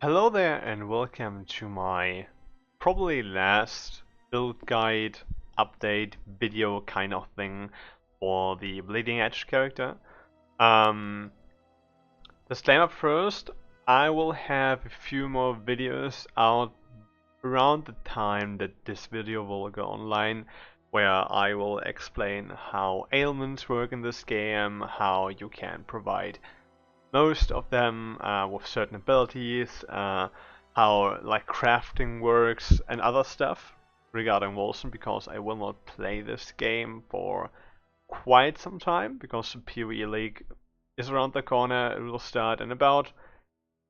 Hello there and welcome to my probably last build guide update video kind of thing for the Bleeding Edge character. Disclaimer first, I will have a few more videos out around the time that this video will go online, where I will explain how ailments work in this game, how you can provide most of them with certain abilities, how like crafting works and other stuff regarding Wilson, because I will not play this game for quite some time because the PoE League is around the corner. It will start in about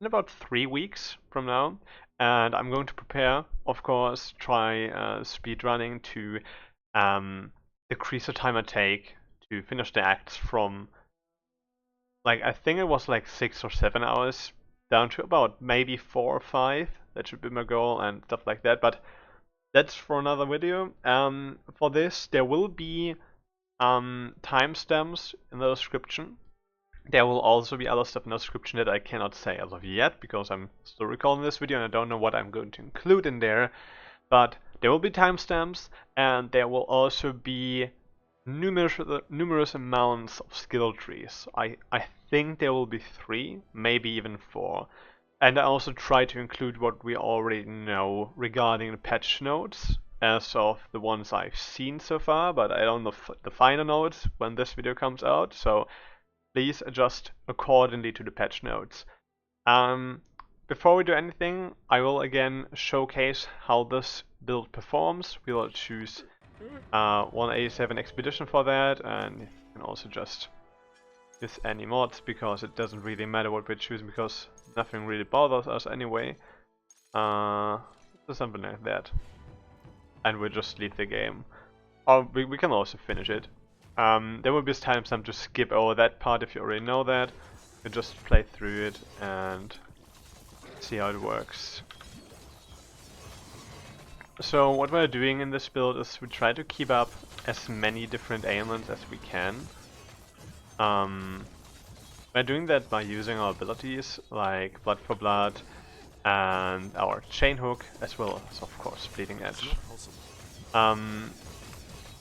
3 weeks from now, and I'm going to prepare, of course, try speed running to decrease the time I take to finish the acts from, like, I think it was like 6 or 7 hours down to about maybe 4 or 5. That should be my goal and stuff like that, but that's for another video. For this, there will be timestamps in the description. There will also be other stuff in the description that I cannot say as of yet, because I'm still recording this video and I don't know what I'm going to include in there. But there will be timestamps, and there will also be numerous amounts of skill trees. I think there will be 3, maybe even 4. And I also try to include what we already know regarding the patch notes, as of the ones I've seen so far, but I don't know the final notes when this video comes out, so please adjust accordingly to the patch notes. Before we do anything, I will again showcase how this build performs. We will choose 187 Expedition for that, and you can also just use any mods because it doesn't really matter what we're choosing, because nothing really bothers us anyway. So something like that. And we'll just leave the game. Or we can also finish it. There will be timestamp to skip over that part if you already know that. You just play through it and see how it works. So what we're doing in this build is we try to keep up as many different ailments as we can. We're doing that by using our abilities like Blood for Blood and our Chain Hook, as well as of course Bleeding Edge. I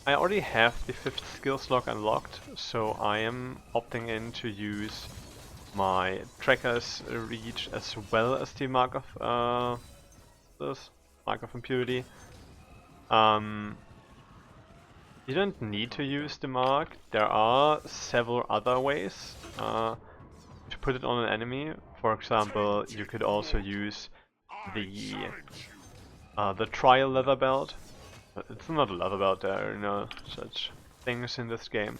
already have the 5th skill slot unlocked, so I am opting in to use my Tracker's Reach as well as the Mark of Impurity. You don't need to use the mark. There are several other ways to put it on an enemy. For example, you could also use the trial leather belt. It's not a leather belt, there are no such things in this game.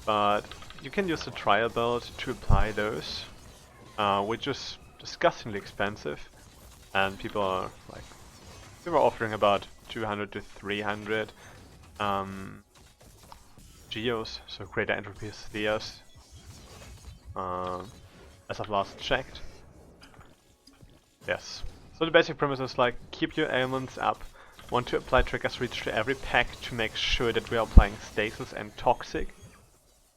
But you can use the trial belt to apply those, which is disgustingly expensive, and people are offering about 200 to 300 geos, so greater entropy spheres, as I've last checked. Yes. So the basic premise is like, keep your ailments up. Want to apply Trigger's Reach to every pack to make sure that we are applying Stasis and Toxic,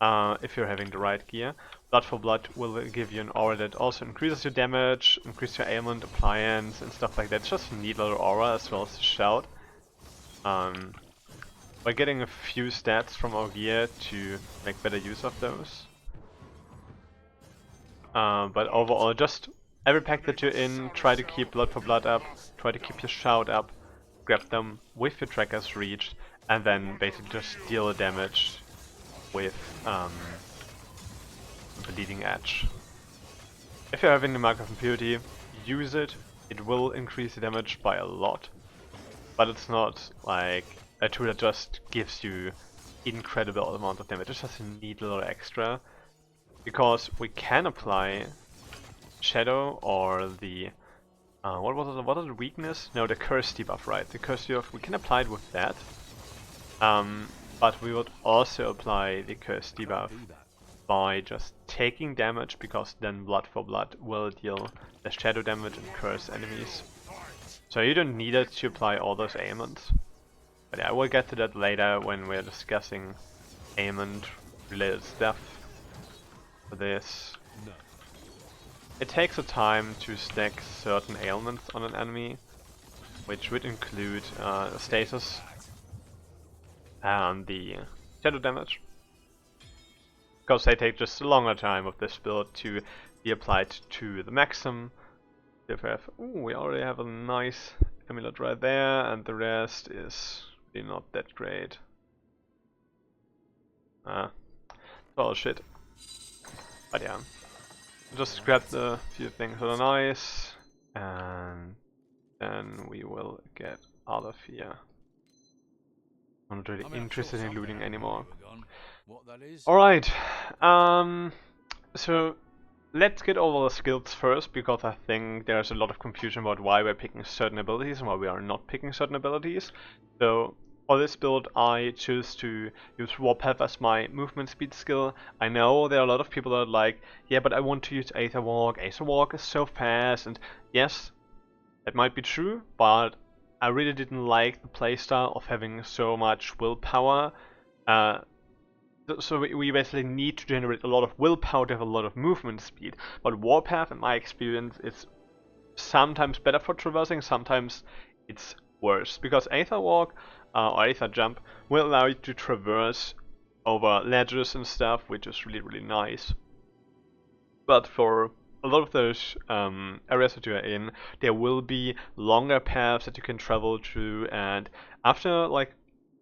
if you're having the right gear. Blood for Blood will give you an aura that also increases your damage, increases your ailment appliance and stuff like that. It's just a neat little aura as well as a shout. By getting a few stats from our gear to make better use of those. But overall, just every pack that you're in, try to keep Blood for Blood up, try to keep your shout up, grab them with your Tracker's Reach, and then basically just deal the damage with Bleeding Edge. If you're having the Mark of Impurity, use it. It will increase the damage by a lot, but it's not like a tool that just gives you incredible amount of damage. It's just a neat little extra, because we can apply Shadow or the what was the weakness? No, the curse debuff, right? The curse debuff, we can apply it with that. But we would also apply the curse debuff by just taking damage, because then Blood for Blood will deal the shadow damage and curse enemies. So you don't need it to apply all those ailments. But yeah, we'll get to that later when we're discussing ailment related stuff for this. it takes a time to stack certain ailments on an enemy, which would include status and the shadow damage, because they take just a longer time of this build to be applied to the maximum. If we have, ooh, we already have a nice amulet right there, and the rest is really not that great. Well, shit. But yeah, just grab the few things that are nice, and then we will get out of here. I'm not really interested in looting anymore. Alright, so let's get over the skills first, because I think there's a lot of confusion about why we're picking certain abilities and why we are not picking certain abilities. So for this build I choose to use Warpath as my movement speed skill. I know there are a lot of people that are like, yeah, but I want to use Aether Walk. Aether Walk is so fast, and yes, that might be true, but I really didn't like the playstyle of having so much willpower. So we basically need to generate a lot of willpower to have a lot of movement speed. But Warpath, in my experience, is sometimes better for traversing, sometimes it's worse. Because Aether Walk or Aether Jump will allow you to traverse over ledges and stuff, which is really, really nice. But for a lot of those areas that you are in, there will be longer paths that you can travel through, and after like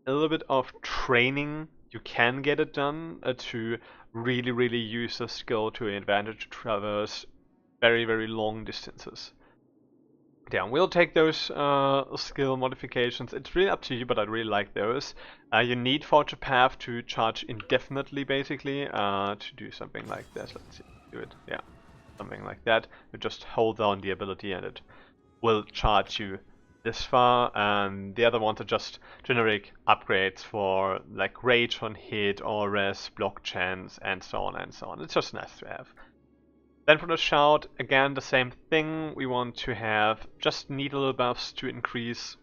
a little bit of training, you can get it done to really, really use the skill to advantage to traverse very, very long distances. Yeah, we'll take those skill modifications. It's really up to you, but I really like those. You need Forge a Path to charge indefinitely, basically, to do something like that. Let's see, do it. Yeah, something like that. You just hold down the ability and it will charge you this far, and the other ones are just generic upgrades for like rage on hit, or res, block chance, and so on and so on. It's just nice to have. Then for the shout, again the same thing. We want to have just needle buffs to increase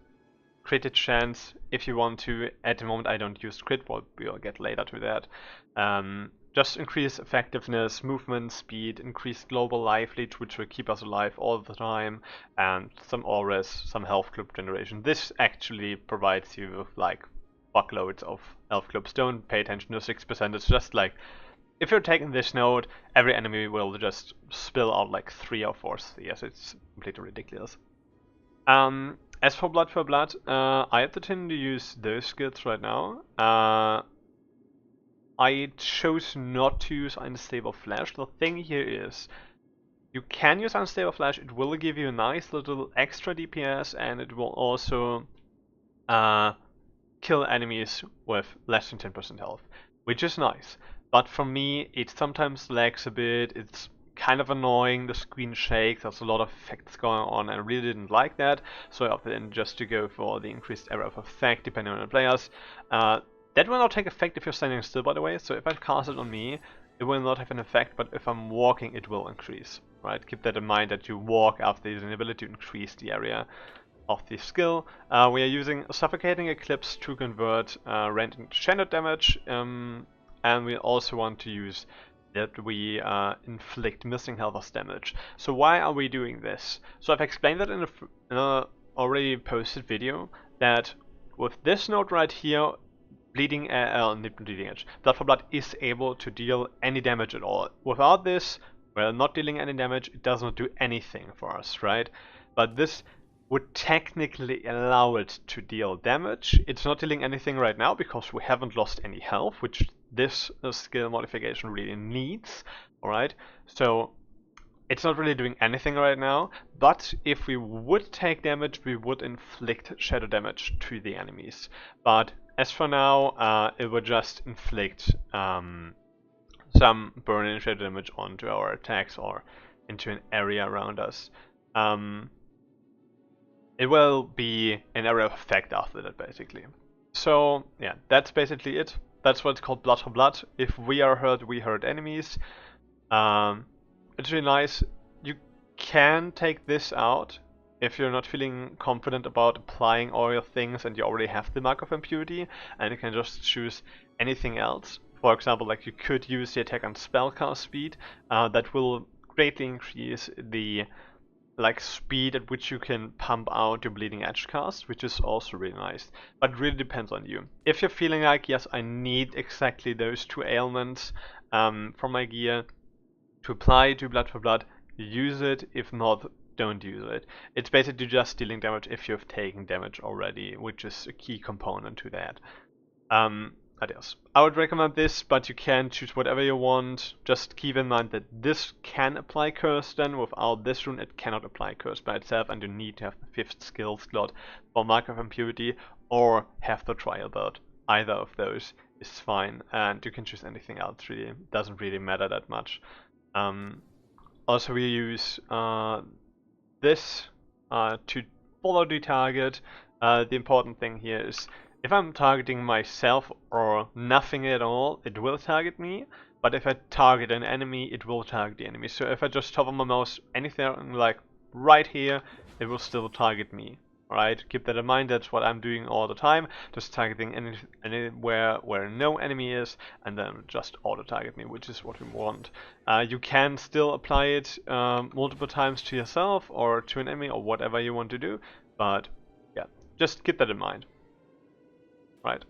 crit chance if you want to. At the moment I don't use crit, but we'll get later to that. Just increase effectiveness, movement speed, increase global life lead, which will keep us alive all the time, and some auras, some health club generation. This actually provides you with like buckloads of health clubs. Don't pay attention to 6%, it's just like, if you're taking this node, every enemy will just spill out like 3 or 4 CS. It's completely ridiculous. As for Blood for Blood, I have the tendency to use those skills right now. I chose not to use Unstable Flash. The thing here is, you can use Unstable Flash, it will give you a nice little extra DPS, and it will also kill enemies with less than 10% health, which is nice. But for me, it sometimes lags a bit, it's kind of annoying, the screen shakes, there's a lot of effects going on, I really didn't like that, so I opted in just to go for the increased area of effect depending on the players. That will not take effect if you're standing still, by the way, so if I cast it on me, it will not have an effect, but if I'm walking, it will increase, right? Keep that in mind, that you walk after using the ability to increase the area of the skill. We are using Suffocating Eclipse to convert rend into standard damage, and we also want to use that we inflict missing health as damage. So why are we doing this? So I've explained that in a already posted video, that with this node right here, Blood for Blood is able to deal any damage at all. Without this, well, not dealing any damage, it does not do anything for us, right? But this would technically allow it to deal damage. It's not dealing anything right now because we haven't lost any health, which this skill modification really needs, alright? So it's not really doing anything right now, but if we would take damage, we would inflict shadow damage to the enemies. But as for now, it would just inflict some burn-in shadow damage onto our attacks or into an area around us. It will be an area of effect after that, basically. So yeah, that's basically it. That's what's called Blood for Blood. If we are hurt, we hurt enemies. It's really nice. You can take this out if you're not feeling confident about applying all your things and you already have the Mark of Impurity, and you can just choose anything else. For example, like you could use the attack on spellcast speed, that will greatly increase the speed at which you can pump out your bleeding edge cast, which is also really nice. But it really depends on you. If you're feeling like, yes, I need exactly those 2 ailments from my gear to apply to Blood for Blood, use it. If not, don't use it. It's basically just dealing damage if you've taken damage already, which is a key component to that. Adios. I would recommend this, but you can choose whatever you want. Just keep in mind that this can apply curse then. Without this rune, it cannot apply curse by itself, and you need to have the 5th skill slot for Mark of Impurity or have the trial belt. Either of those is fine, and you can choose anything else. Really, doesn't really matter that much. Also, we use this to follow the target. The important thing here is, if I'm targeting myself or nothing at all, it will target me. But if I target an enemy, it will target the enemy. So if I just hover my mouse anything like right here, it will still target me. Alright, keep that in mind. That's what I'm doing all the time. Just targeting anywhere where no enemy is, and then just auto-target me, which is what we want. You can still apply it multiple times to yourself or to an enemy or whatever you want to do. But yeah, just keep that in mind. Right.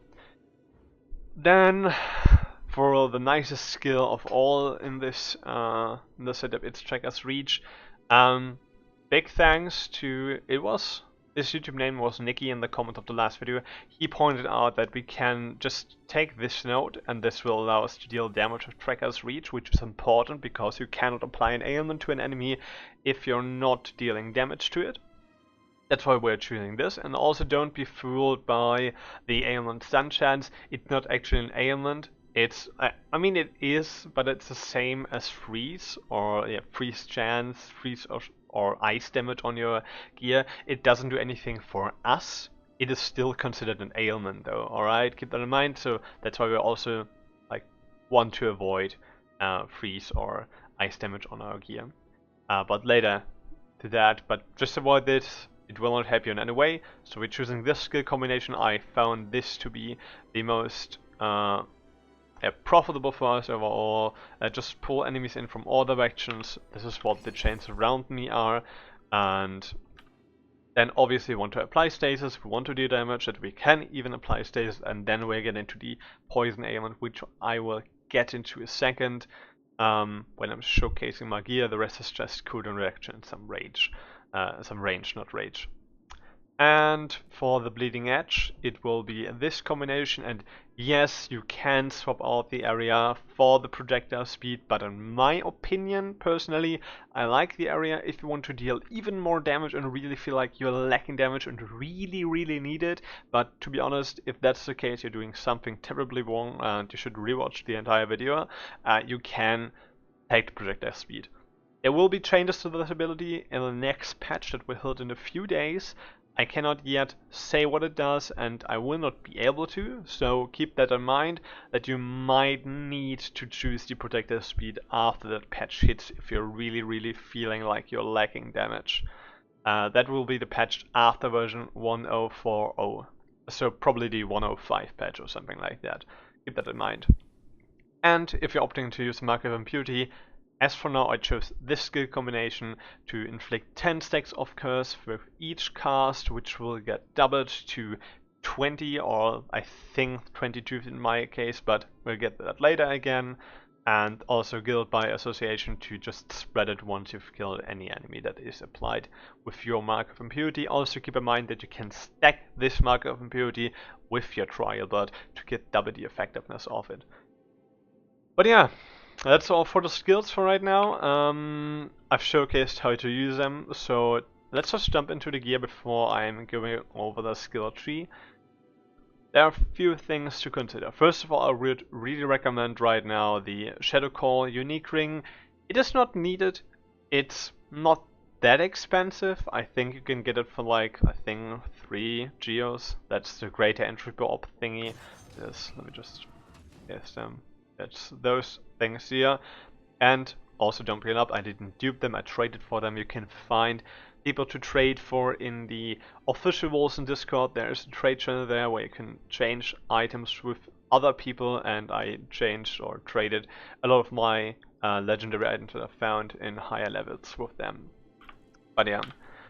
Then, for the nicest skill of all in this setup, it's Tracker's Reach. Big thanks to, his YouTube name was Nicky in the comment of the last video. He pointed out that we can just take this node, and this will allow us to deal damage with Tracker's Reach, which is important because you cannot apply an ailment to an enemy if you're not dealing damage to it. That's why we're choosing this. And also don't be fooled by the ailment stun chance. It's not actually an ailment. It's, I mean it is, but it's the same as freeze, or freeze chance, freeze or ice damage on your gear. It doesn't do anything for us. It is still considered an ailment though, alright? Keep that in mind. So that's why we also want to avoid freeze or ice damage on our gear. But later to that, but just avoid this. It will not help you in any way, so we're choosing this skill combination. I found this to be the most profitable for us overall. Just pull enemies in from all directions. This is what the chains around me are. And then obviously we want to apply stasis. We want to do damage, that we can even apply stasis. And then we get into the poison ailment, which I will get into a second when I'm showcasing my gear. The rest is just cooldown reaction and some range. Not rage. And for the bleeding edge, it will be this combination. And yes, you can swap out the area for the projectile speed, but in my opinion, personally, I like the area if you want to deal even more damage and really feel like you're lacking damage and really need it. But to be honest, if that's the case, you're doing something terribly wrong and you should rewatch the entire video. You can take the projectile speed. There will be changes to this ability in the next patch that will hit in a few days. I cannot yet say what it does, and I will not be able to, so keep that in mind, that you might need to choose the protective speed after that patch hits if you're really feeling like you're lacking damage. That will be the patch after version 1040, so probably the 105 patch or something like that. Keep that in mind. And if you're opting to use the Mark of Impurity, as for now, I chose this skill combination to inflict 10 stacks of curse with each cast, which will get doubled to 20, or I think 22 in my case, but we'll get that later again. And also guild by association to just spread it once you've killed any enemy that is applied with your Mark of Impurity. Also keep in mind that you can stack this Mark of Impurity with your Trial Blood to get double the effectiveness of it. But yeah. That's all for the skills for right now. I've showcased how to use them, so let's just jump into the gear before I'm going over the skill tree. There are a few things to consider. First of all, I would really recommend right now the Shadow Call Unique Ring. It is not needed. It's not that expensive. I think you can get it for like, I think 3 geos. That's the greater entry orb thingy. Yes, let me just guess them. That's those things here. And also don't bring up, I didn't dupe them, I traded for them. You can find people to trade for in the official walls in Discord. There's a trade channel there where you can change items with other people, and I changed or traded a lot of my legendary items that I found in higher levels with them. But yeah,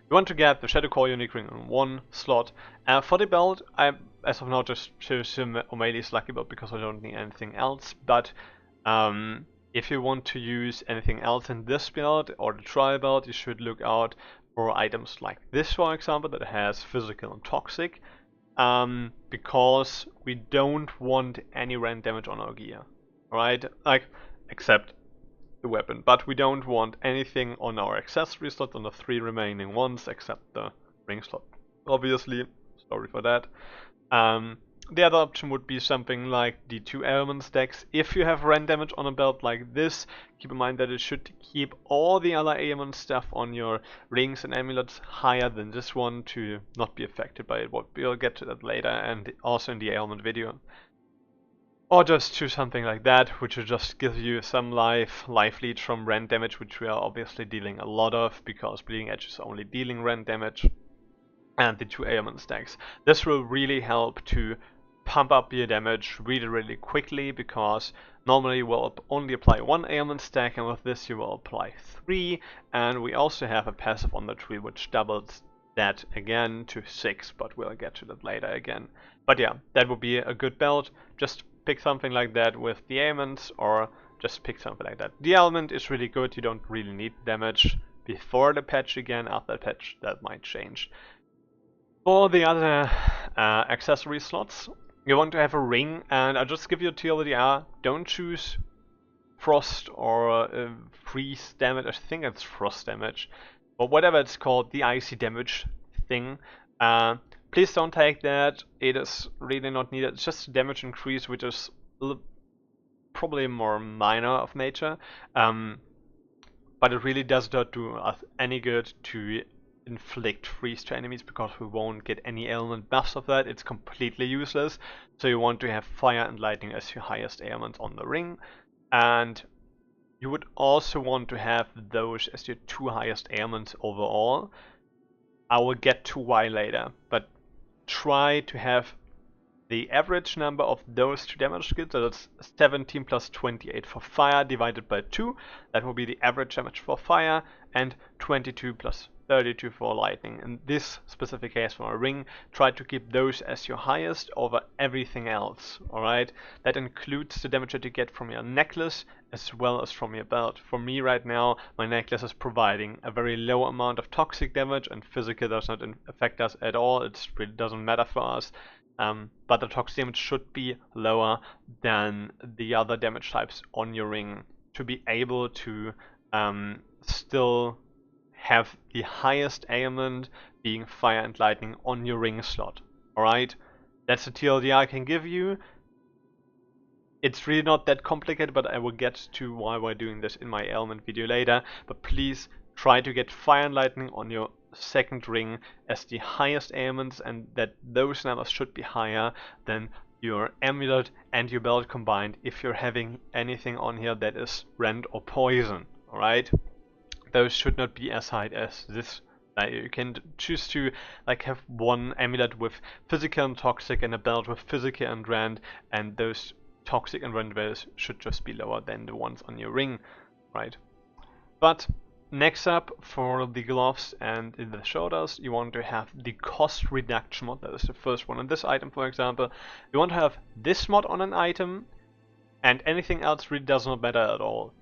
we want to get the Shadow Core Unique Ring on one slot. For the belt, I as of now just chose O'Malley's Lucky Belt because I don't need anything else. But if you want to use anything else in this build or the trial belt, you should look out for items like this, for example, that has physical and toxic. Because we don't want any rand damage on our gear, right? Like, except the weapon, but we don't want anything on our accessory slot, on the 3 remaining ones, except the ring slot. Obviously, sorry for that. The other option would be something like the 2 element stacks. If you have rand damage on a belt like this, keep in mind that it should keep all the other element stuff on your rings and amulets higher than this one to not be affected by it. We'll get to that later, and also in the ailment video. Or just choose something like that, which will just give you some life lead from rand damage, which we are obviously dealing a lot of, because Bleeding Edge is only dealing rand damage. And the 2 ailment stacks. This will really help to pump up your damage really quickly, because normally we'll only apply 1 ailment stack, and with this you will apply 3, and we also have a passive on the tree which doubles that again to 6, but we'll get to that later again. But yeah, that would be a good belt. Just pick something like that with the ailments, or just pick something like that. The element is really good, you don't really need damage before the patch again. After the patch that might change. For the other accessory slots, you want to have a ring, and I'll just give you a TLDR, don't choose frost or freeze damage, I think it's frost damage, or whatever it's called, the icy damage thing. Please don't take that, it is really not needed. It's just damage increase, which is probably more minor of nature, but it really does not do us any good to inflict freeze to enemies, because we won't get any ailment buffs of that. It's completely useless. So you want to have fire and lightning as your highest ailments on the ring, and you would also want to have those as your 2 highest ailments overall. I will get to why later, but try to have the average number of those 2 damage skills, so that's 17 plus 28 for fire divided by 2, that will be the average damage for fire, and 22 plus 32 for lightning. In this specific case for a ring, try to keep those as your highest over everything else, alright? That includes the damage that you get from your necklace as well as from your belt. For me right now, my necklace is providing a very low amount of toxic damage, and physical does not affect us at all. It really doesn't matter for us. But the toxic damage should be lower than the other damage types on your ring to be able to still have the highest ailment being fire and lightning on your ring slot. Alright? That's the TLDR I can give you. It's really not that complicated, but I will get to why we're doing this in my ailment video later. But please try to get fire and lightning on your second ring as the highest ailments, and that those numbers should be higher than your amulet and your belt combined if you're having anything on here that is rend or poison. Alright? Those should not be as high as this. You can choose to like have 1 amulet with physical and toxic, and a belt with physical and rend, and those toxic and rend values should just be lower than the ones on your ring, right? But next up, for the gloves and in the shoulders, you want to have the cost reduction mod. That is the first one. On this item, for example, you want to have this mod on an item, and anything else really does not matter at all,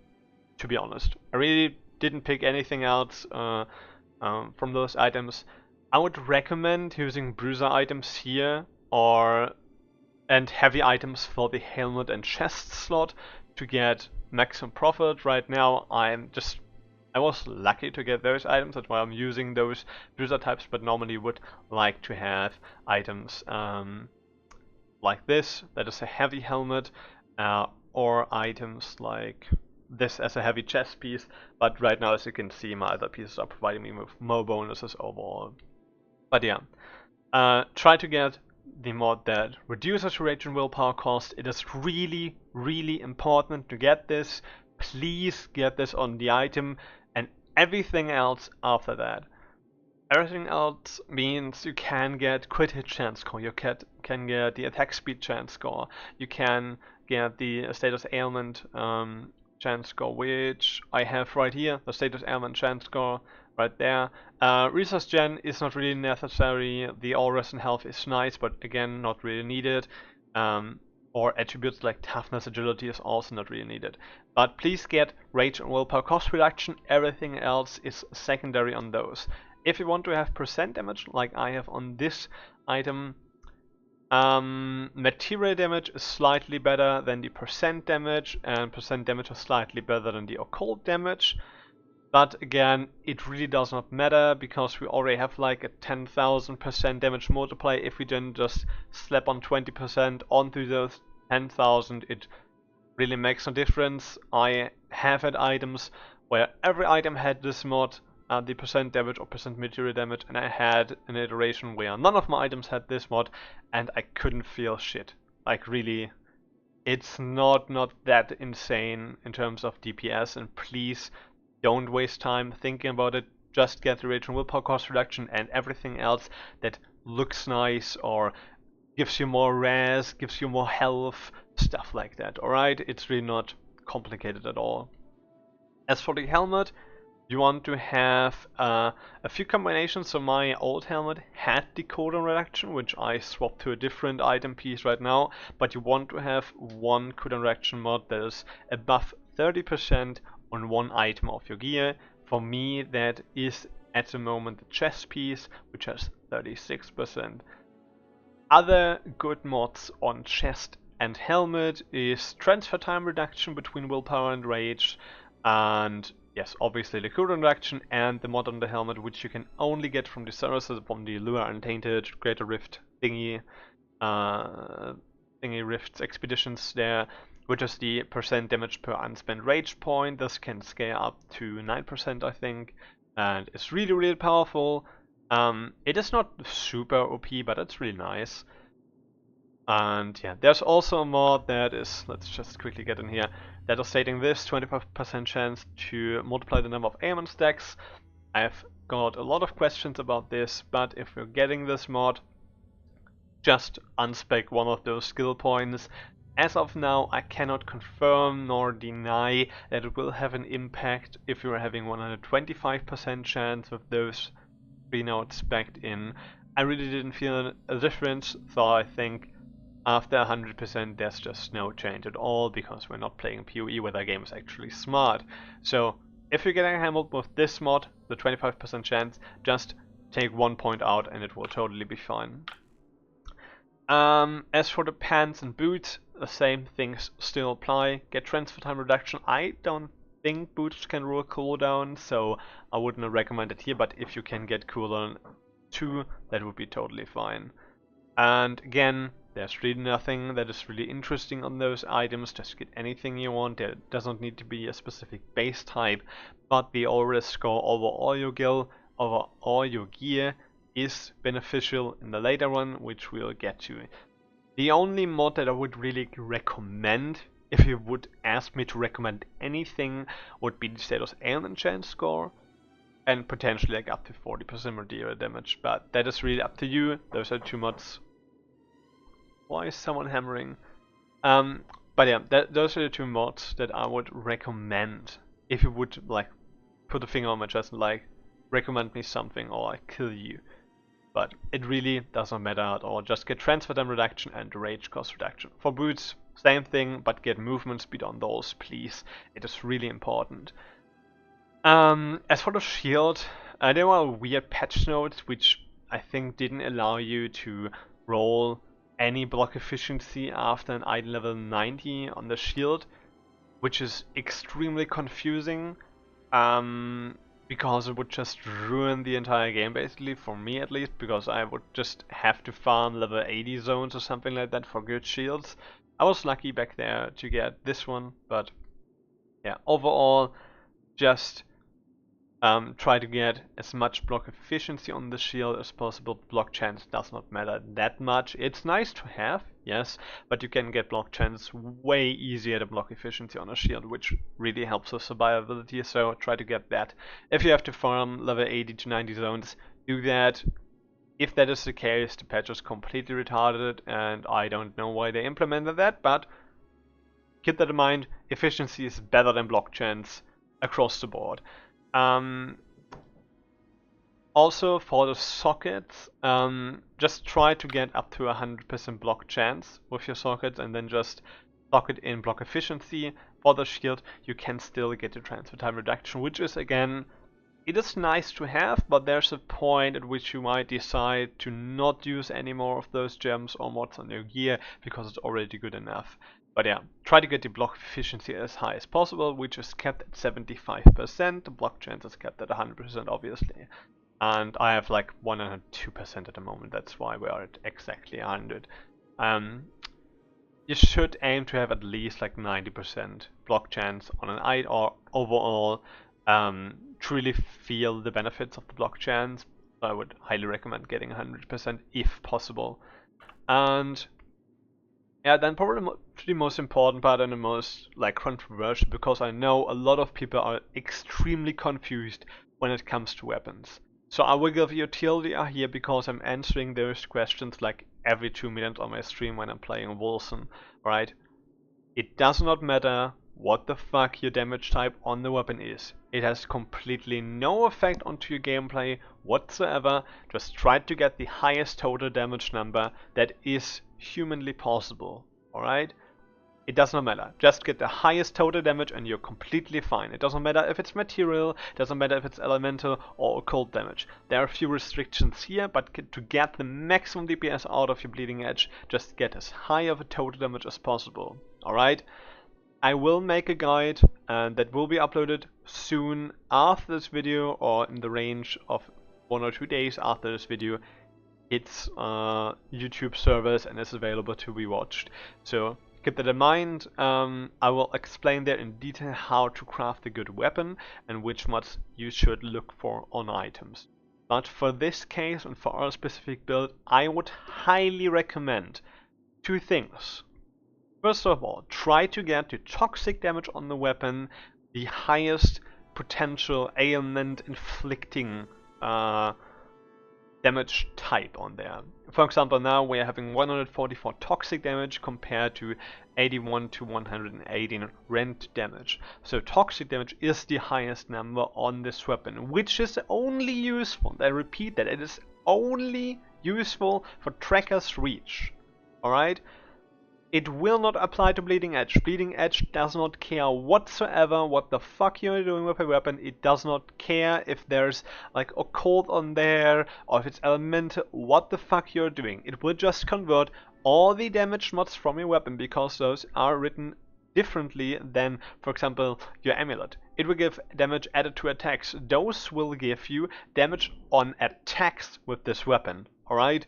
to be honest. I really didn't pick anything else from those items. I would recommend using bruiser items here, and heavy items for the helmet and chest slot to get maximum profit. Right now I was lucky to get those items, that's why I'm using those bruiser types, but normally would like to have items like this, that is a heavy helmet, or items like this as a heavy chest piece, but right now, as you can see, my other pieces are providing me with more bonuses overall. But yeah, try to get the mod that reduces rage and willpower cost. It is really important to get this. Please get this on the item, and everything else after that. Everything else means you can get crit hit chance score, you can get the attack speed chance score, you can get the status ailment chance score, which I have right here, the status ailment chance score right there. Resource gen is not really necessary, the all rest and health is nice, but again not really needed. Or attributes like toughness, agility is also not really needed. But please get rage and willpower cost reduction, everything else is secondary on those. If you want to have percent damage, like I have on this item, material damage is slightly better than the percent damage, and percent damage is slightly better than the occult damage. But again, it really does not matter, because we already have like a 10,000% damage multiplier. If we then just slap on 20% onto those 10,000, it really makes no difference. I have had items where every item had this mod, the percent damage or percent material damage, and I had an iteration where none of my items had this mod, and I couldn't feel shit. Like really, it's not that insane in terms of DPS, and please don't waste time thinking about it. Just get the rage and willpower cost reduction, and everything else that looks nice or gives you more res, gives you more health, stuff like that. Alright, it's really not complicated at all. As for the helmet, you want to have a few combinations. So my old helmet had the cooldown reduction, which I swapped to a different item piece right now, but you want to have one cooldown reduction mod that is above 30% on one item of your gear. For me, that is at the moment the chest piece, which has 36%. Other good mods on chest and helmet is transfer time reduction between willpower and rage, and yes, obviously the cooldown reduction, and the mod on the helmet, which you can only get from the services from the Lure Untainted, Greater Rift thingy rifts expeditions there, which is the percent damage per unspent rage point. This can scale up to 9%, I think, and it's really powerful. It is not super OP, but it's really nice. And yeah, there's also a mod that is, let's just quickly get in here, that is stating this 25% chance to multiply the number of ailment stacks. I've got a lot of questions about this, but if you're getting this mod, just unspec one of those skill points. As of now, I cannot confirm nor deny that it will have an impact if you're having 125% chance with those 3 nodes spec'd in. I really didn't feel a difference, so I think after 100% there's just no change at all, because we're not playing PoE where the game is actually smart. So if you're getting hammered with this mod, the 25% chance, just take 1 point out and it will totally be fine. As for the pants and boots, the same things still apply. Get transfer time reduction. I don't think boots can rule cooldown, so I wouldn't recommend it here, but if you can get cooldown too, that would be totally fine. And again, there's really nothing that is really interesting on those items. Just get anything you want. There doesn't need to be a specific base type, but the aura score over all your gear is beneficial in the later one, which we'll get to. The only mod that I would really recommend, if you would ask me to recommend anything, would be the status ailment chance score, and potentially like up to 40% material damage, but that is really up to you. Those are 2 mods. Why is someone hammering? But yeah, those are the 2 mods that I would recommend if you would like put a finger on my chest and like recommend me something or like kill you. But it really doesn't matter at all. Just get transfer time reduction and rage cost reduction. For boots, same thing, but get movement speed on those, please. It is really important. As for the shield, there were weird patch notes which I think didn't allow you to roll any block efficiency after an item level 90 on the shield, which is extremely confusing. Because it would just ruin the entire game, basically, for me at least, because I would just have to farm level 80 zones or something like that for good shields. I was lucky back there to get this one, but yeah, overall, just try to get as much block efficiency on the shield as possible. Block chance does not matter that much. It's nice to have, yes, but you can get block chance way easier than block efficiency on a shield, which really helps with survivability, so try to get that. If you have to farm level 80 to 90 zones, do that. If that is the case, the patch is completely retarded, and I don't know why they implemented that, but keep that in mind. Efficiency is better than block chance across the board. Also for the sockets, just try to get up to 100% block chance with your sockets, and then just socket in block efficiency. For the shield, you can still get the transfer time reduction, which is, again, it is nice to have, but there's a point at which you might decide to not use any more of those gems or mods on your gear because it's already good enough. But yeah, try to get the block efficiency as high as possible, which is kept at 75%. The block chance is kept at 100%, obviously. And I have like 102% at the moment, that's why we are at exactly 100. You should aim to have at least like 90% block chance on an eye, or overall truly feel the benefits of the block chance. I would highly recommend getting 100% if possible. And yeah, then probably the most important part and the most like controversial, because I know a lot of people are extremely confused when it comes to weapons. So I will give you a TLDR here because I'm answering those questions like every 2 minutes on my stream when I'm playing Wilson, right? It does not matter what the fuck your damage type on the weapon is. It has completely no effect onto your gameplay whatsoever. Just try to get the highest total damage number that is humanly possible, alright? It does not matter. Just get the highest total damage and you're completely fine. It doesn't matter if it's material, it doesn't matter if it's elemental or occult damage. There are a few restrictions here, but to get the maximum DPS out of your bleeding edge, just get as high of a total damage as possible. Alright? I will make a guide that will be uploaded soon after this video, or in the range of 1 or 2 days after this video hits YouTube servers and is available to be watched. So keep that in mind. I will explain there in detail how to craft a good weapon and which mods you should look for on items. But for this case and for our specific build, I would highly recommend 2 things. First of all, try to get the toxic damage on the weapon the highest potential ailment inflicting damage type on there. For example, now we are having 144 toxic damage compared to 81 to 118 rend damage. So toxic damage is the highest number on this weapon, which is only useful, I repeat that, it is only useful for Tracker's Reach. Alright? It will not apply to Bleeding Edge. Bleeding Edge does not care whatsoever what the fuck you're doing with a weapon. It does not care if there's like occult on there or if it's elemental, what the fuck you're doing. It will just convert all the damage mods from your weapon because those are written differently than, for example, your amulet. It will give damage added to attacks. Those will give you damage on attacks with this weapon. Alright?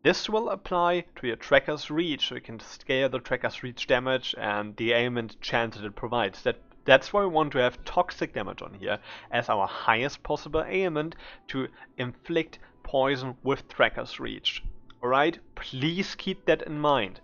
This will apply to your Tracker's Reach, so you can scale the Tracker's Reach damage and the ailment chance that it provides. That's why we want to have toxic damage on here as our highest possible ailment to inflict poison with Tracker's Reach. Alright? Please keep that in mind.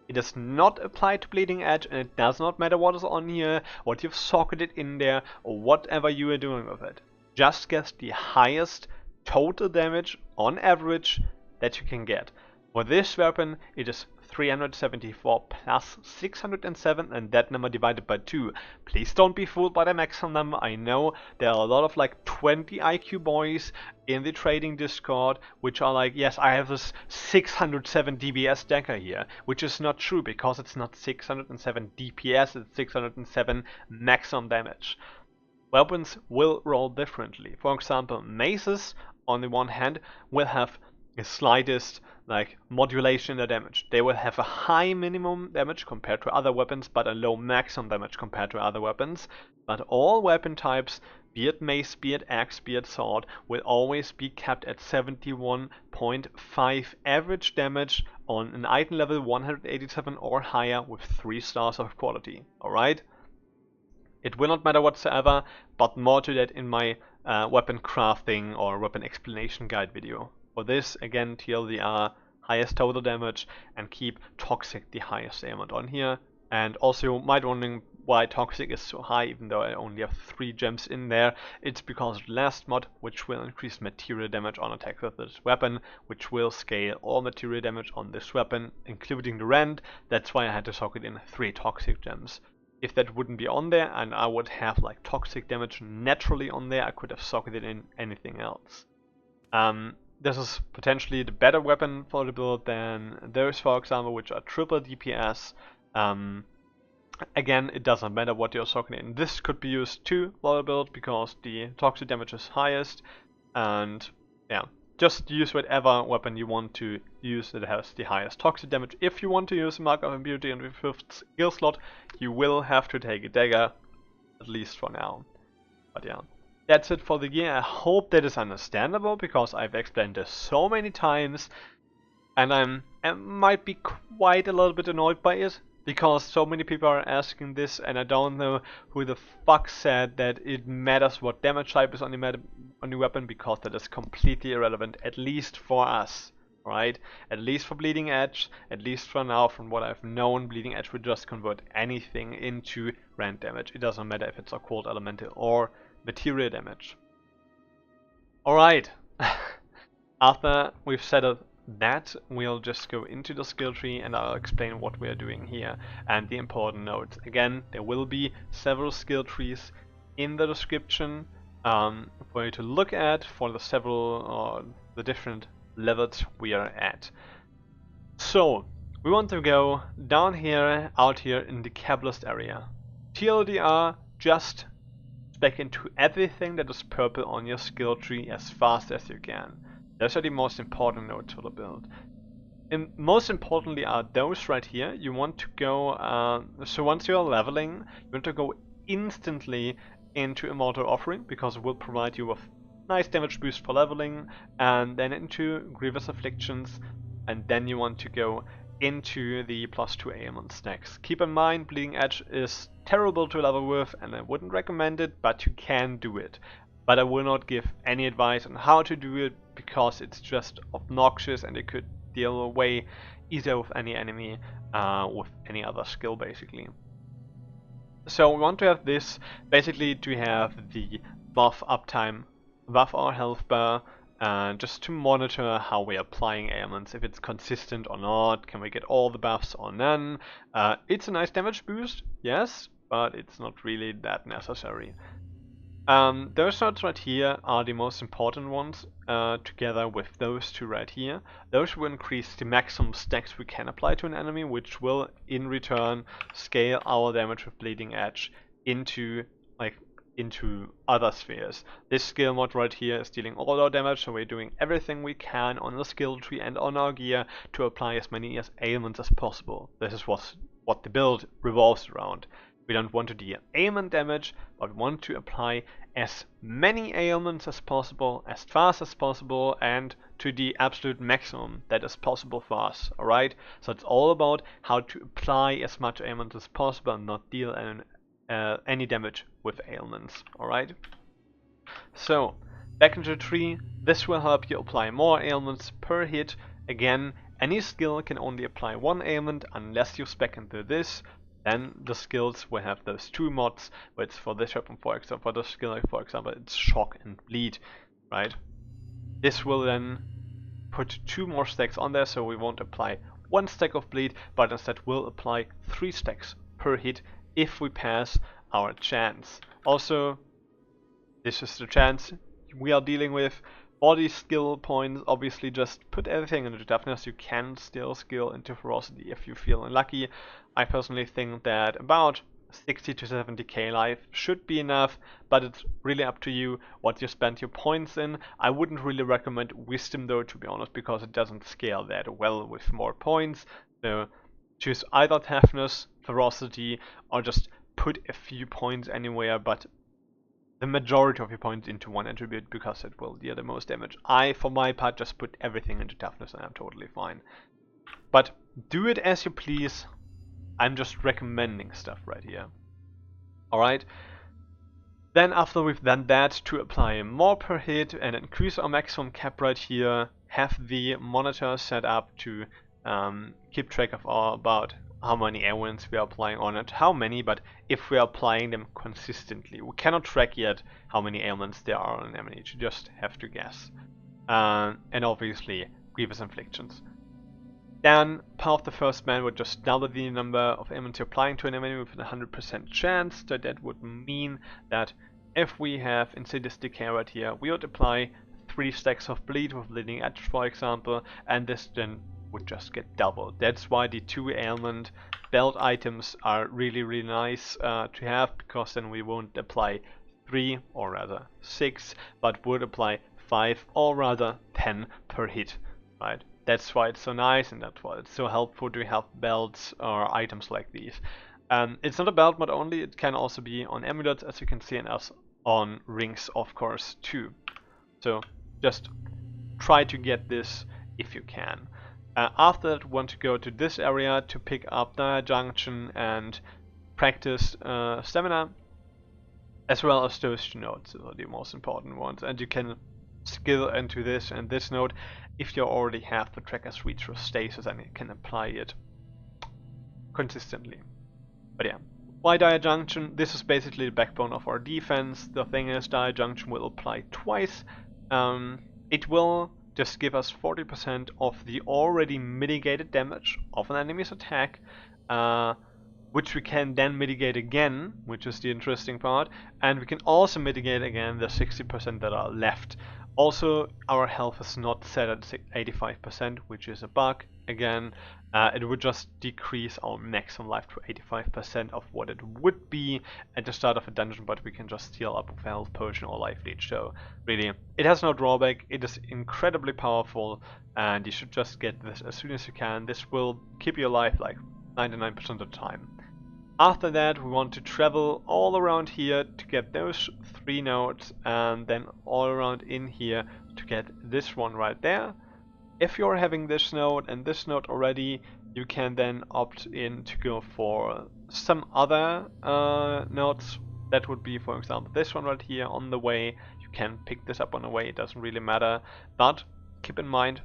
It does not apply to Bleeding Edge, and it does not matter what is on here, what you've socketed in there, or whatever you are doing with it. Just get the highest total damage on average that you can get. For this weapon it is 374 plus 607, and that number divided by 2. Please don't be fooled by the maximum number. I know there are a lot of like 20 IQ boys in the trading Discord which are like, yes, I have this 607 DPS dagger here, which is not true because it's not 607 DPS, it's 607 maximum damage. Weapons will roll differently. For example, maces on the one hand will have the slightest like modulation in their damage. They will have a high minimum damage compared to other weapons, but a low maximum damage compared to other weapons. But all weapon types, be it mace, be it axe, be it sword, will always be kept at 71.5 average damage on an item level 187 or higher with 3 stars of quality. Alright? It will not matter whatsoever, but more to that in my weapon crafting or weapon explanation guide video. For this, again, TLDR, highest total damage, and keep toxic the highest ailment on here. And also, you might wondering why Toxic is so high, even though I only have 3 gems in there. It's because of the last mod, which will increase material damage on attack with this weapon, which will scale all material damage on this weapon, including the rend. That's why I had to socket in 3 Toxic gems. If that wouldn't be on there, and I would have like Toxic damage naturally on there, I could have socketed in anything else. This is potentially the better weapon for the build than those, for example, which are triple DPS. Again, it doesn't matter what you're socketing in. This could be used too for the build because the toxic damage is highest, and yeah, just use whatever weapon you want to use that has the highest toxic damage. If you want to use a Mark of Impunity in the 5th skill slot, you will have to take a dagger, at least for now. But yeah. That's it for the gear. I hope that is understandable, because I've explained this so many times, and I might be quite a little bit annoyed by it, because so many people are asking this, and I don't know who the fuck said that it matters what damage type is on the weapon, because that is completely irrelevant, at least for us, right? At least for Bleeding Edge, at least for now, from what I've known, Bleeding Edge will just convert anything into rend damage. It doesn't matter if it's occult, elemental, or material damage. Alright, after we've settled that, we'll just go into the skill tree and I'll explain what we are doing here and the important notes. Again, there will be several skill trees in the description for you to look at for the different levels we are at. So, we want to go down here, out here in the Capitalist area. TLDR, just spec into everything that is purple on your skill tree as fast as you can. Those are the most important nodes for the build. And most importantly are those right here. You want to go, so once you're leveling, you want to go instantly into Immortal Offering, because it will provide you with nice damage boost for leveling, and then into Grievous Afflictions, and then you want to go into the +2 ailment stacks. Keep in mind, Bleeding Edge is terrible to level with, and I wouldn't recommend it, but you can do it. But I will not give any advice on how to do it, because it's just obnoxious and it could deal way easier with any enemy, with any other skill basically. So we want to have this basically to have the buff uptime, buff our health bar, just to monitor how we are applying ailments, if it's consistent or not, can we get all the buffs or none. It's a nice damage boost, yes, but it's not really that necessary. Those nodes right here are the most important ones, together with those two right here. Those will increase the maximum stacks we can apply to an enemy, which will in return scale our damage with Bleeding Edge into other spheres. This skill mod right here is dealing all our damage, so we're doing everything we can on the skill tree and on our gear to apply as many ailments as possible. This is what the build revolves around. We don't want to deal ailment damage, but we want to apply as many ailments as possible, as fast as possible, and to the absolute maximum that is possible for us, alright? So it's all about how to apply as much ailment as possible and not deal any damage with ailments, alright? So, back into the tree, this will help you apply more ailments per hit. Again, any skill can only apply 1 ailment unless you spec into this. Then the skills will have those 2 mods, but for this weapon, for example, for this skill, for example, it's shock and bleed, right? This will then put 2 more stacks on there, so we won't apply 1 stack of bleed, but instead we'll apply 3 stacks per hit if we pass our chance. Also, this is the chance we are dealing with. For these skill points, obviously just put everything into toughness. You can still skill into ferocity if you feel unlucky. I personally think that about 60 to 70k life should be enough, but it's really up to you what you spend your points in. I wouldn't really recommend wisdom though, to be honest, because it doesn't scale that well with more points. So choose either toughness, ferocity, or just put a few points anywhere, but the majority of your points into one attribute, because it will deal the most damage. I, for my part, just put everything into toughness and I'm totally fine. But do it as you please. I'm just recommending stuff right here. Alright. Then after we've done that, to apply more per hit and increase our maximum cap right here, have the monitor set up to keep track of about how many ailments we are applying, or not how many, but if we are applying them consistently. We cannot track yet how many ailments there are on an enemy, you just have to guess. And obviously grievous inflictions. Then Power of the First Man would just double the number of ailments you're applying to an enemy with a 100% chance, so that would mean that if we have Insidious Decay right here, we would apply 3 stacks of bleed with Bleeding Edge, for example, and this then would just get doubled. That's why the 2 ailment belt items are really nice to have, because then we won't apply 3 or rather 6, but would apply 5 or rather 10 per hit, right? That's why it's so nice, and that's why it's so helpful to have belts or items like these. It's not a belt mod only, it can also be on amulets, as you can see, and also on rings, of course, too. So just try to get this if you can. After that, want to go to this area to pick up the junction and practice stamina, as well as those 2 nodes are the most important ones. And you can skill into this and this node if you already have the tracker's reach for stasis and you can apply it consistently. But yeah, why Dire Junction? This is basically the backbone of our defense. The thing is, Dire Junction will apply twice. It will just give us 40% of the already mitigated damage of an enemy's attack, which we can then mitigate again, which is the interesting part, and we can also mitigate again the 60% that are left. Also, our health is not set at 85%, which is a bug. Again, it would just decrease our maximum life to 85% of what it would be at the start of a dungeon, but we can just heal up with a health potion or life leech. So really, it has no drawback. It is incredibly powerful, and you should just get this as soon as you can. This will keep you alive like 99% of the time. After that, we want to travel all around here to get those 3 nodes, and then all around in here to get this one right there. If you're having this node and this node already, you can then opt in to go for some other nodes. That would be, for example, this one right here on the way. You can pick this up on the way, it doesn't really matter. But keep in mind,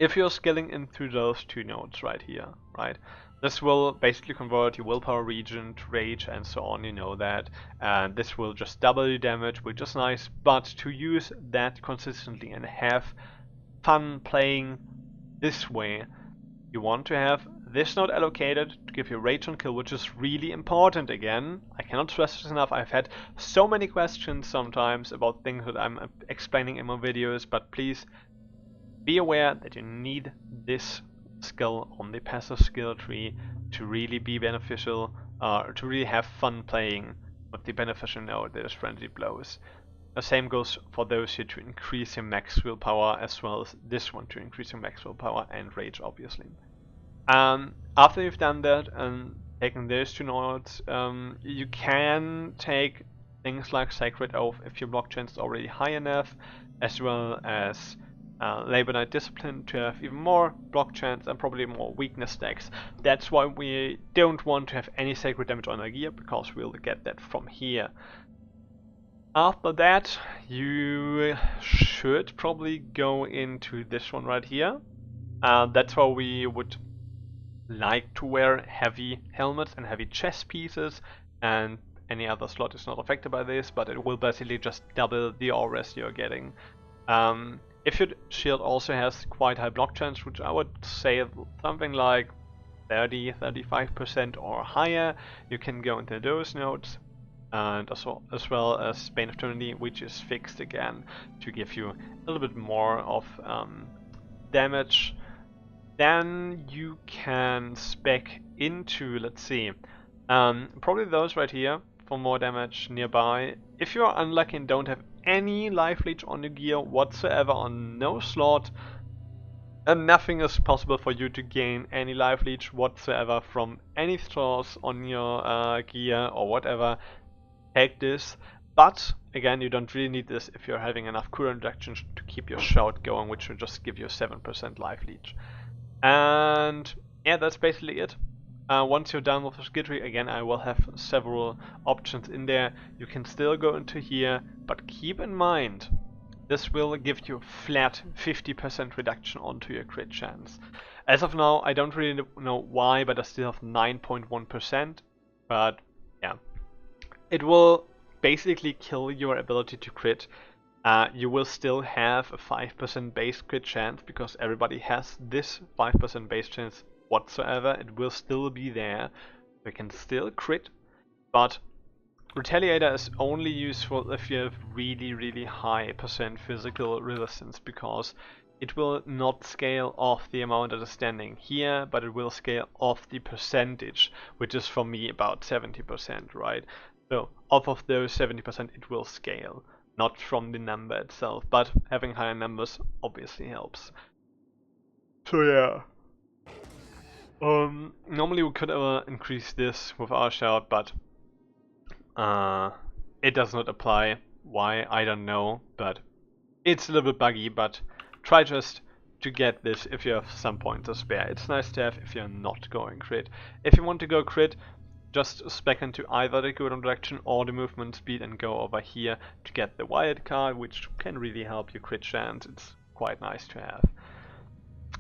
if you're scaling in through those 2 nodes right here, right? This will basically convert your willpower region to rage and so on, you know that. And this will just double the damage, which is nice. But to use that consistently and have fun playing this way, you want to have this node allocated to give you rage on kill, which is really important. Again, I cannot stress this enough. I've had so many questions sometimes about things that I'm explaining in my videos, but please be aware that you need this skill on the passive skill tree to really be beneficial, to really have fun playing with the beneficial node that is Frenzy Blows. The same goes for those here to increase your max willpower, as well as this one to increase your max willpower and rage, obviously. After you've done that and taken those 2 nodes, you can take things like Sacred Oath if your block chance is already high enough, as well as Labor Knight Discipline to have even more block chance and probably more weakness stacks. That's why we don't want to have any sacred damage on our gear, because we'll get that from here. After that, you should probably go into this one right here. That's why we would like to wear heavy helmets and heavy chest pieces, and any other slot is not affected by this, but it will basically just double the auras you're getting. If your shield also has quite high block chance, which I would say something like 30-35% or higher, you can go into those nodes, and as well as Bane of Eternity, which is fixed again to give you a little bit more of damage. Then you can spec into, let's see, probably those right here for more damage nearby. If you're unlucky and don't have any life leech on your gear whatsoever, on no slot, and nothing is possible for you to gain any life leech whatsoever from any source on your gear or whatever, take this. But again, you don't really need this if you're having enough cooldown reduction to keep your shout going, which will just give you 7% life leech. And yeah, that's basically it. Once you're done with the Skilltree, again, I will have several options in there. You can still go into here, but keep in mind, this will give you a flat 50% reduction onto your crit chance. As of now, I don't really know why, but I still have 9.1%. But yeah, it will basically kill your ability to crit. You will still have a 5% base crit chance because everybody has this 5% base chance whatsoever. It will still be there. You can still crit, but Retaliator is only useful if you have really high percent physical resistance, because it will not scale off the amount that is standing here, but it will scale off the percentage, which is for me about 70%, right? So off of those 70% it will scale, not from the number itself, but having higher numbers obviously helps. So yeah. Normally we could increase this with our shout, but it does not apply. Why? I don't know, but it's a little bit buggy, but try just to get this if you have some points to spare. It's nice to have if you're not going crit. If you want to go crit, just spec into either the cooldown direction or the movement speed and go over here to get the wild card, which can really help your crit chance. It's quite nice to have.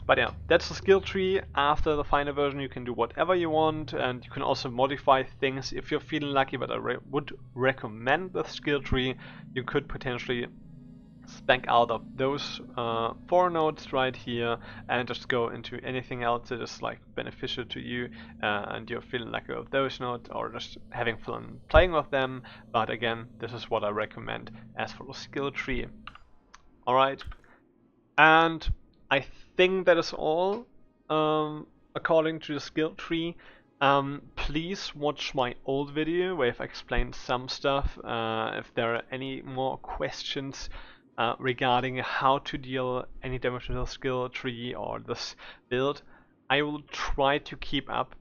But yeah, that's the skill tree. After the final version you can do whatever you want, and you can also modify things if you're feeling lucky, but I would recommend the skill tree. You could potentially spec out of those 4 nodes right here and just go into anything else that is like beneficial to you and you're feeling lucky with those nodes, or just having fun playing with them. But again, this is what I recommend as for the skill tree. Alright, and I think that is all according to the skill tree. Please watch my old video where I've explained some stuff. If there are any more questions regarding how to deal any damage with the skill tree or this build, I will try to keep up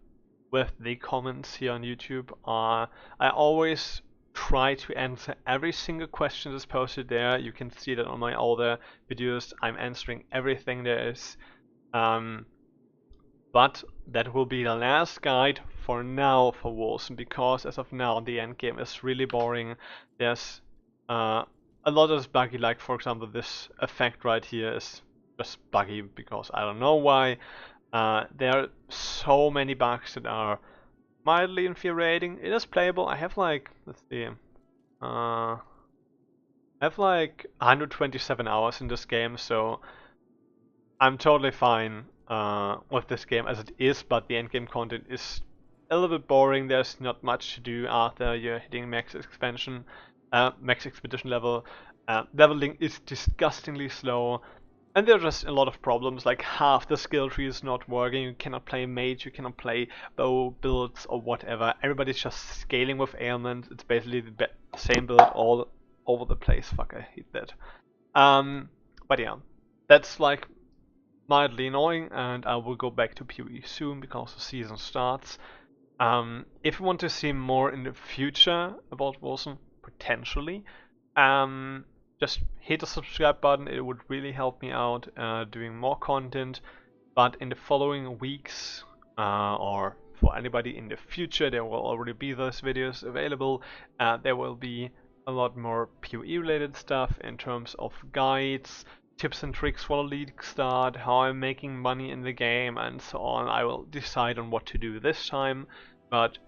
with the comments here on YouTube. I always try to answer every single question that's posted there. You can see that on my older videos. I'm answering everything there is. But that will be the last guide for now for Warzone, because as of now the end game is really boring. There's a lot that's buggy, like for example this effect right here is just buggy because I don't know why. There are so many bugs that are mildly infuriating. It is playable. I have like, let's see, I have like 127 hours in this game, so I'm totally fine with this game as it is, but the endgame content is a little bit boring. There's not much to do after you're hitting max expedition level. Leveling is disgustingly slow, and there are just a lot of problems, like half the skill tree is not working. You cannot play mage, you cannot play bow builds or whatever. Everybody's just scaling with ailments. It's basically the same build all over the place. Fuck, I hate that. But yeah, that's like mildly annoying, and I will go back to PvE soon because the season starts. If you want to see more in the future about Warzone, potentially, just hit the subscribe button. It would really help me out doing more content. But in the following weeks, or for anybody in the future, there will already be those videos available. There will be a lot more PvE related stuff in terms of guides, tips and tricks for the league start, how I'm making money in the game, and so on. I will decide on what to do this time, but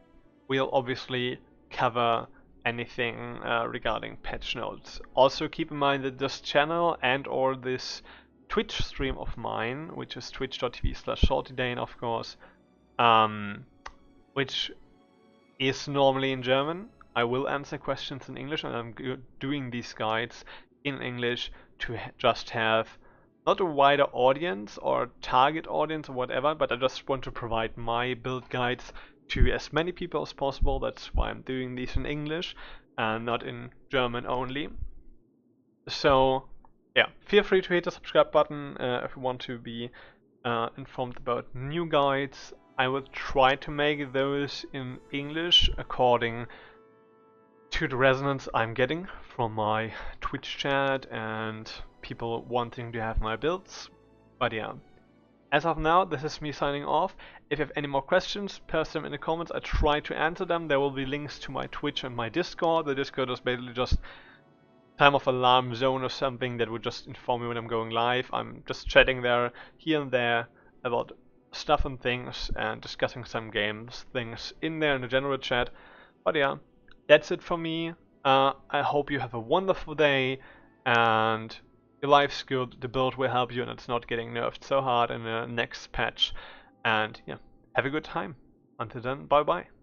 we'll obviously cover anything regarding patch notes. Also keep in mind that this channel and or this Twitch stream of mine, which is twitch.tv/saltydane, of course, which is normally in German. I will answer questions in English, and I'm doing these guides in English to just have not a wider audience or target audience or whatever, but I just want to provide my build guides to as many people as possible. That's why I'm doing these in English and not in German only. So yeah, feel free to hit the subscribe button if you want to be informed about new guides. I will try to make those in English according to the resonance I'm getting from my Twitch chat and people wanting to have my builds. But yeah, as of now, this is me signing off. If you have any more questions, post them in the comments. I try to answer them. There will be links to my Twitch and my Discord. The Discord is basically just time of alarm zone or something that would just inform me when I'm going live. I'm just chatting there here and there about stuff and things and discussing some games things in there in the general chat. But yeah, that's it for me. I hope you have a wonderful day and your life's good, the build will help you and it's not getting nerfed so hard in the next patch. And yeah, have a good time. Until then, bye bye.